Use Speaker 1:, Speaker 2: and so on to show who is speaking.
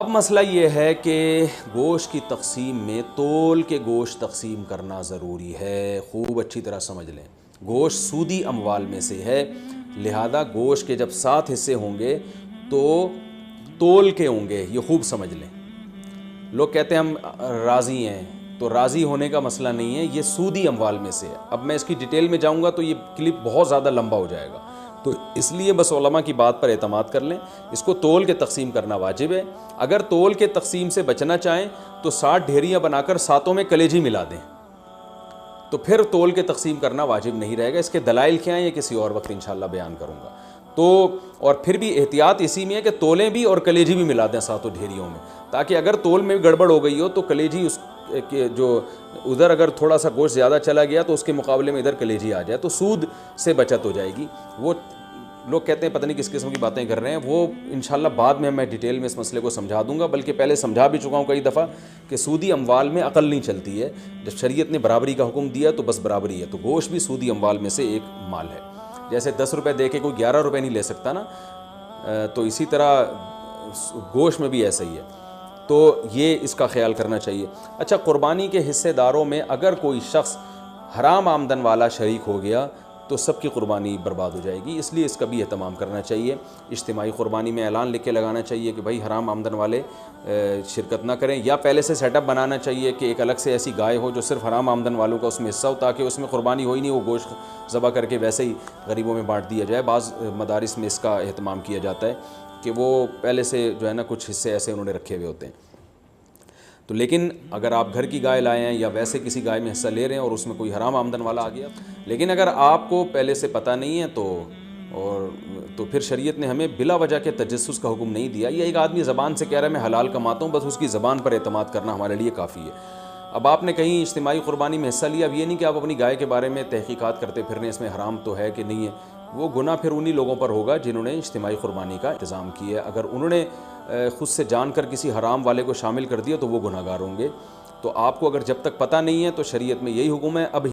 Speaker 1: اب مسئلہ یہ ہے کہ گوشت کی تقسیم میں تول کے گوشت تقسیم کرنا ضروری ہے. خوب اچھی طرح سمجھ لیں, گوشت سودی اموال میں سے ہے, لہذا گوشت کے جب 7 حصے ہوں گے تو تول کے ہوں گے. یہ خوب سمجھ لیں. لوگ کہتے ہیں ہم راضی ہیں, تو راضی ہونے کا مسئلہ نہیں ہے, یہ سودی اموال میں سے ہے. اب میں اس کی ڈیٹیل میں جاؤں گا تو یہ کلپ بہت زیادہ لمبا ہو جائے گا, تو اس لیے بس علماء کی بات پر اعتماد کر لیں. اس کو تول کے تقسیم کرنا واجب ہے. اگر تول کے تقسیم سے بچنا چاہیں تو 60 ڈھیریاں بنا کر 7 میں کلیجی ملا دیں, تو پھر تول کے تقسیم کرنا واجب نہیں رہے گا. اس کے دلائل کیا ہیں یہ کسی اور وقت انشاءاللہ بیان کروں گا. تو اور پھر بھی احتیاط اسی میں ہے کہ تولیں بھی اور کلیجی بھی ملا دیں 7 ڈھیریوں میں, تاکہ اگر تول میں گڑبڑ ہو گئی ہو تو کلیجی اس کے جو ادھر اگر تھوڑا سا گوشت زیادہ چلا گیا تو اس کے مقابلے میں ادھر کلیجی آ جائے, تو سود سے بچت ہو جائے گی. وہ لوگ کہتے ہیں پتہ نہیں کس قسم کی باتیں کر رہے ہیں, وہ انشاءاللہ بعد میں ڈیٹیل میں اس مسئلے کو سمجھا دوں گا, بلکہ پہلے سمجھا بھی چکا ہوں کئی دفعہ کہ سودی اموال میں عقل نہیں چلتی ہے. جب شریعت نے برابری کا حکم دیا تو بس برابری ہے. تو گوشت بھی سودی اموال میں سے ایک مال ہے. جیسے 10 روپے دے کے کوئی 11 روپے نہیں لے سکتا نا, تو اسی طرح گوشت میں بھی ایسا ہی ہے. تو یہ اس کا خیال کرنا چاہیے. اچھا, قربانی کے حصے داروں میں اگر کوئی شخص حرام آمدن والا شریک ہو گیا تو سب کی قربانی برباد ہو جائے گی, اس لیے اس کا بھی اہتمام کرنا چاہیے. اجتماعی قربانی میں اعلان لکھ کے لگانا چاہیے کہ بھائی حرام آمدن والے شرکت نہ کریں, یا پہلے سے سیٹ اپ بنانا چاہیے کہ ایک الگ سے ایسی گائے ہو جو صرف حرام آمدن والوں کا اس میں حصہ ہو, تاکہ اس میں قربانی ہو ہی نہیں, وہ گوشت ذبح کر کے ویسے ہی غریبوں میں بانٹ دیا جائے. بعض مدارس میں اس کا اہتمام کیا جاتا ہے کہ وہ پہلے سے جو ہے نا کچھ حصے ایسے انہوں نے رکھے ہوئے ہوتے ہیں. تو لیکن اگر آپ گھر کی گائے لائے ہیں یا ویسے کسی گائے میں حصہ لے رہے ہیں اور اس میں کوئی حرام آمدن والا آ گیا, لیکن اگر آپ کو پہلے سے پتہ نہیں ہے تو پھر شریعت نے ہمیں بلا وجہ کے تجسس کا حکم نہیں دیا. یہ ایک آدمی زبان سے کہہ رہا ہے میں حلال کماتا ہوں, بس اس کی زبان پر اعتماد کرنا ہمارے لیے کافی ہے. اب آپ نے کہیں اجتماعی قربانی میں حصہ لیا, اب یہ نہیں کہ آپ اپنی گائے کے بارے میں تحقیقات کرتے پھر رہے ہیں اس میں حرام تو ہے کہ نہیں ہے. وہ گناہ پھر انہی لوگوں پر ہوگا جنہوں نے اجتماعی قربانی کا انتظام کیا ہے. اگر انہوں نے خود سے جان کر کسی حرام والے کو شامل کر دیا تو وہ گناہگار ہوں گے. تو آپ کو اگر جب تک پتہ نہیں ہے تو شریعت میں یہی حکم ہے. اب